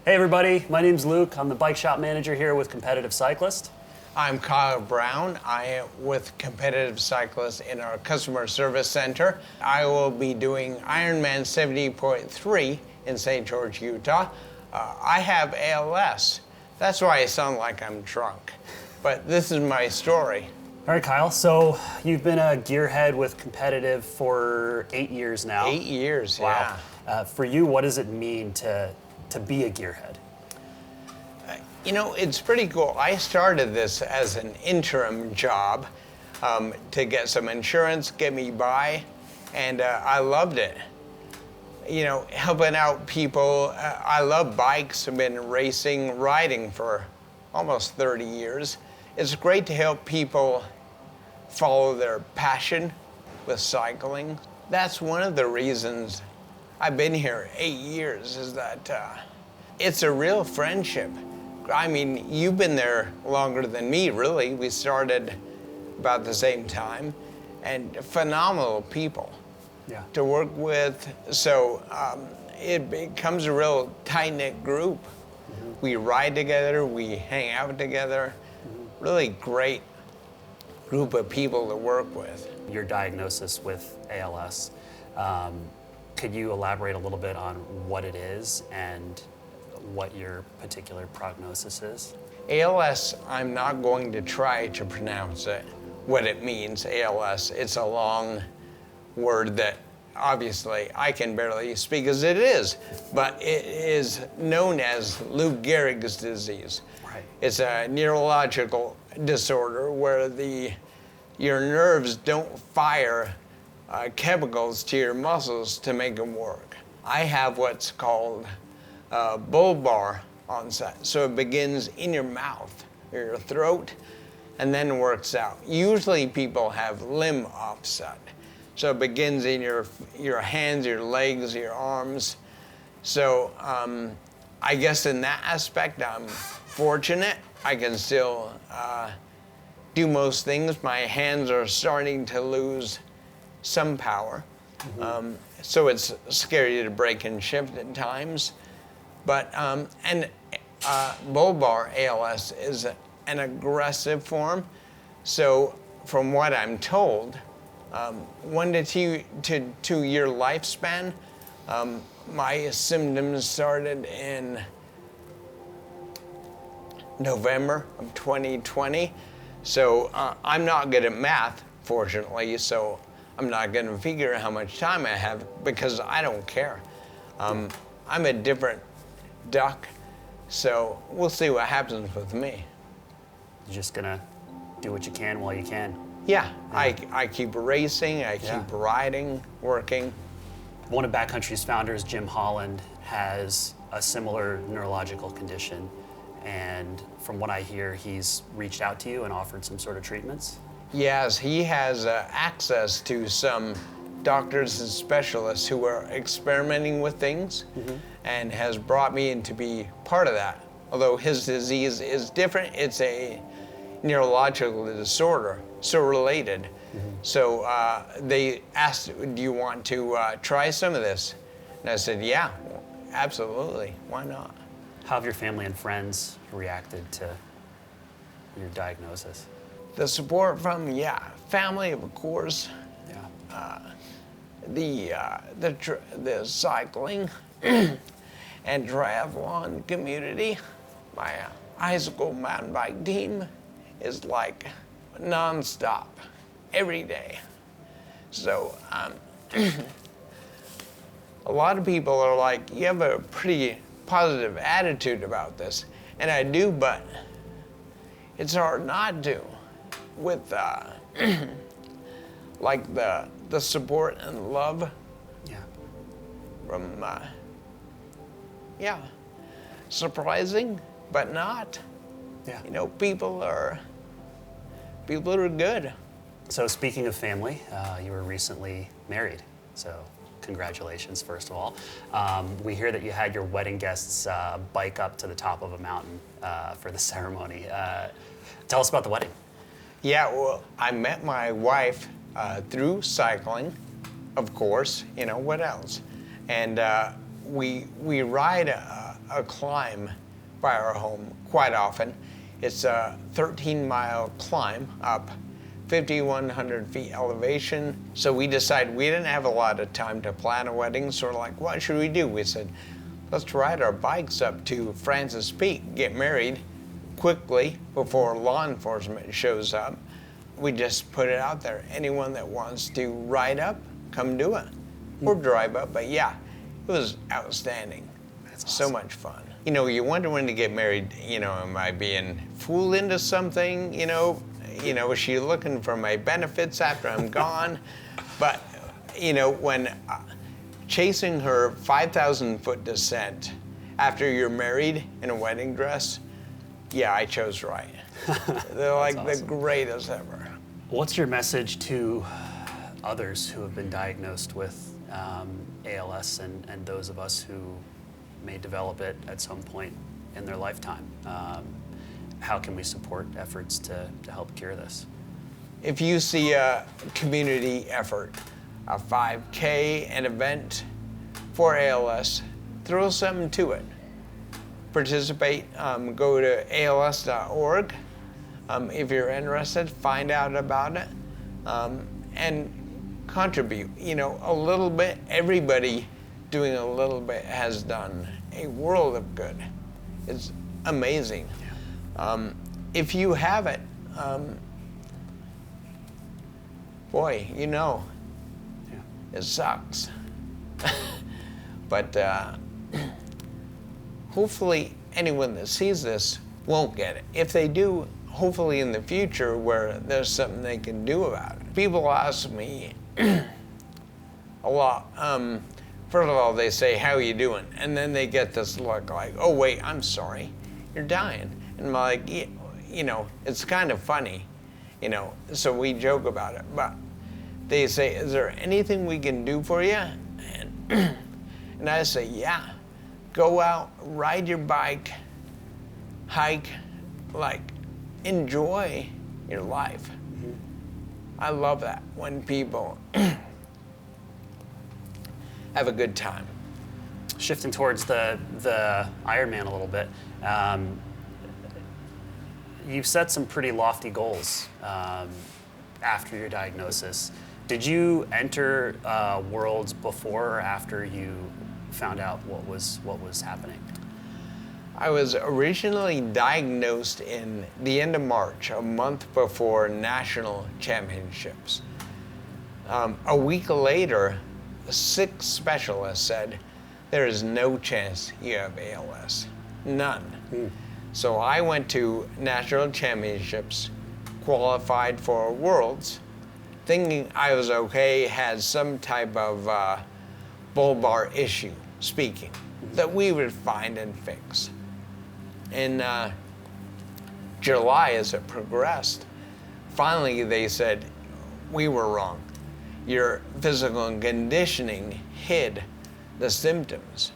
Hey everybody, my name's Luke. I'm the bike shop manager here with Competitive Cyclist. I'm Kyle Brown. I am with Competitive Cyclist in our customer service center. I will be doing Ironman 70.3 in St. George, Utah. I have ALS. That's why I sound like I'm drunk. But this is my story. All right, Kyle, so you've been a gearhead with Competitive for 8 years now. 8 years, Wow. yeah. For you, what does it mean to be a gearhead? You know, it's pretty cool. I started this as an interim job to get some insurance, get me by, and I loved it. You know, helping out people. I love bikes. I've been racing, riding for almost 30 years. It's great to help people follow their passion with cycling. That's one of the reasons I've been here 8 years, is that it's a real friendship. I mean, you've been there longer than me, really. We started about the same time, and phenomenal people to work with. So it becomes a real tight-knit group. We ride together, we hang out together. Really great group of people to work with. Your diagnosis with ALS, could you elaborate a little bit on what it is and what your particular prognosis is? ALS, I'm not going to try to pronounce it, what it means, ALS. It's a long word that obviously I can barely speak as it is, but it is known as Lou Gehrig's disease. Right. It's a neurological disorder where your nerves don't fire chemicals to your muscles to make them work. I have what's called bulbar onset. So it begins in your mouth or your throat and then works out. Usually people have limb offset. So it begins in your hands, your legs, your arms. So I guess in that aspect I'm fortunate. I can still do most things. My hands are starting to lose some power. So it's scary to break and shift at times. But, bulbar ALS is an aggressive form. So from what I'm told, 1 to 2 year lifespan. My symptoms started in November of 2020. So I'm not good at math, fortunately, so I'm not going to figure how much time I have because I don't care. I'm a different duck, so we'll see what happens with me. You're just gonna do what you can while you can. Yeah. I keep racing, I keep riding, working. One of Backcountry's founders, Jim Holland, has a similar neurological condition, and from what I hear, he's reached out to you and offered some sort of treatments? Yes, he has access to some doctors and specialists who are experimenting with things and has brought me in to be part of that. Although his disease is different, it's a neurological disorder, so related. So they asked, do you want to try some of this? And I said, yeah, absolutely, why not? How have your family and friends reacted to your diagnosis? The support from, family, of course. The cycling and triathlon community. My high school mountain bike team is like nonstop, every day. So a lot of people are like, you have a pretty positive attitude about this. And I do, but it's hard not to with like the support and love from, surprising, but not. You know, people are good. So speaking of family, you were recently married, so congratulations, first of all. We hear that you had your wedding guests bike up to the top of a mountain for the ceremony. Tell us about the wedding. Yeah, well, I met my wife through cycling, of course, you know, what else? And we ride a climb by our home quite often. It's a 13-mile climb up 5,100 feet elevation. So we decided we didn't have a lot of time to plan a wedding, so we're like, what should we do? We said, let's ride our bikes up to Francis Peak, get married quickly before law enforcement shows up. We just put it out there. Anyone that wants to ride up, come do it. Or drive up, but yeah, it was outstanding. That's awesome. So much fun. You know, you wonder when to get married, you know, am I being fooled into something, you know, is she looking for my benefits after I'm gone? But, you know, when chasing her 5,000-foot descent after you're married in a wedding dress, yeah, I chose right. They're like awesome. the greatest ever. What's your message to others who have been diagnosed with ALS and those of us who may develop it at some point in their lifetime? How can we support efforts to help cure this? If you see a community effort, a 5K, an event for ALS, throw something to it. Participate, go to als.org. If you're interested, find out about it, and contribute. You know, a little bit, everybody doing a little bit has done a world of good. It's amazing. If you have it, boy, you know, it sucks. But hopefully anyone that sees this won't get it. If they do, hopefully in the future where there's something they can do about it. People ask me a lot. First of all, they say, how are you doing? And then they get this look like, oh wait, I'm sorry, you're dying. And I'm like, you know, it's kind of funny, you know, so we joke about it. But they say, is there anything we can do for you? And I say, yeah, go out, ride your bike, hike, like, enjoy your life. Mm-hmm. I love that when people have a good time. Shifting towards the Ironman a little bit, you've set some pretty lofty goals after your diagnosis. Did you enter Worlds before or after you found out what was happening? I was originally diagnosed in the end of March, a month before national championships. A week later, 6 specialists said, there is no chance you have ALS, none. So I went to national championships, qualified for Worlds, thinking I was okay, had some type of bulbar issue, speaking, that we would find and fix. In July, as it progressed, finally they said, we were wrong. Your physical conditioning hid the symptoms.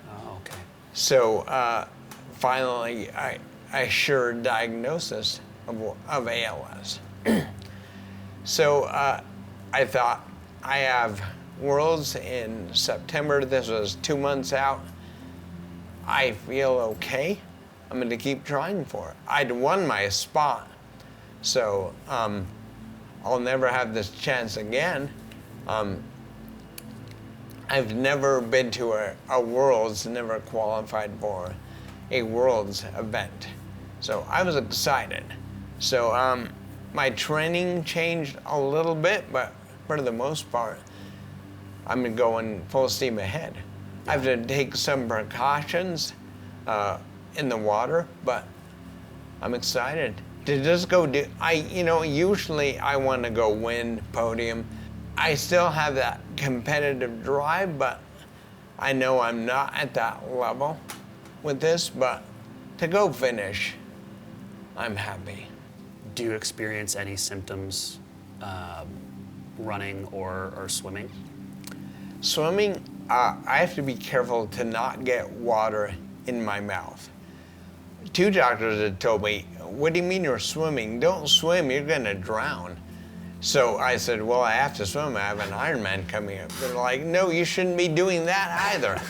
Oh, okay. So finally, I sure diagnosis of ALS. So I thought, I have Worlds in September. This was 2 months out. I feel okay. I'm going to keep trying for it. I'd won my spot, so I'll never have this chance again. I've never been to a Worlds, never qualified for a Worlds event. So I was excited. So my training changed a little bit, but for the most part, I'm going full steam ahead. I have to take some precautions in the water, but I'm excited to just go do. Usually I want to go win, podium. I still have that competitive drive, but I know I'm not at that level with this, but to go finish, I'm happy. Do you experience any symptoms running or swimming? Swimming, I have to be careful to not get water in my mouth. 2 doctors had told me, what do you mean you're swimming? Don't swim, you're gonna drown. So I said, well, I have to swim, I have an Ironman coming up. They're like, no, you shouldn't be doing that either.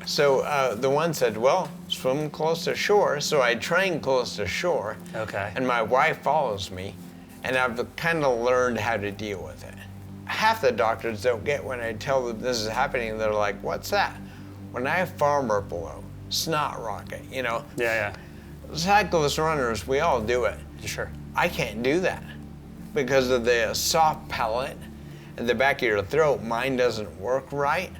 So the one said, well, swim close to shore. So I train close to shore. Okay. And my wife follows me, and I've kind of learned how to deal with it. Half the doctors don't get when I tell them this is happening. They're like, what's that? When I farmer blow, snot rocket, you know? Yeah, Cyclist runners, we all do it. yeah. Sure. I can't do that because of the soft palate at the back of your throat. Mine doesn't work right.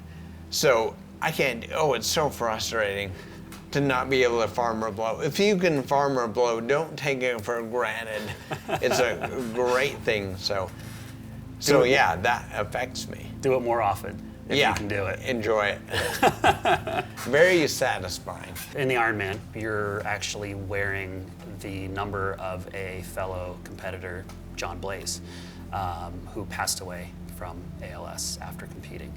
So I can't, it's so frustrating to not be able to farmer blow. If you can farmer blow, don't take it for granted. It's a great thing. So yeah, that affects me. Do it more often if you can do it. Enjoy it. Very satisfying. In the Ironman, you're actually wearing the number of a fellow competitor, John Blaze, who passed away from ALS after competing.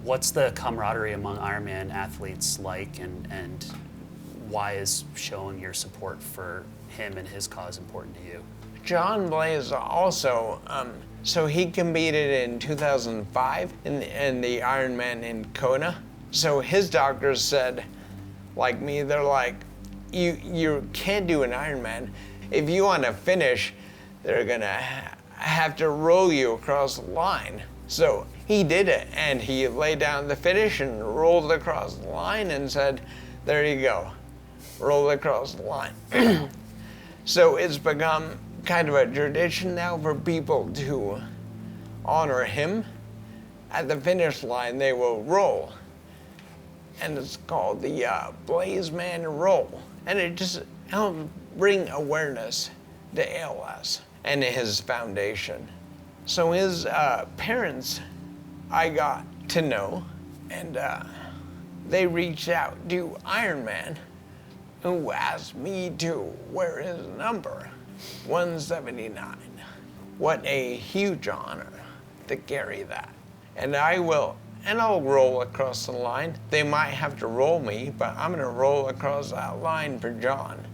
What's the camaraderie among Ironman athletes like, and why is showing your support for him and his cause important to you? John Blaze also, so he competed in 2005 in the Ironman in Kona. So his doctors said, like me, they're like, you can't do an Ironman. If you want to finish, they're gonna have to roll you across the line. So he did it, and he laid down the finish and rolled across the line and said, there you go, roll across the line. So it's become kind of a tradition now for people to honor him. At the finish line, they will roll. And it's called the Blaze Man Roll. And it just helps bring awareness to ALS and his foundation. So his parents, I got to know, and they reached out to Ironman, who asked me to wear his number, 179. What a huge honor to carry that. And I'll roll across the line. They might have to roll me, but I'm gonna roll across that line for John.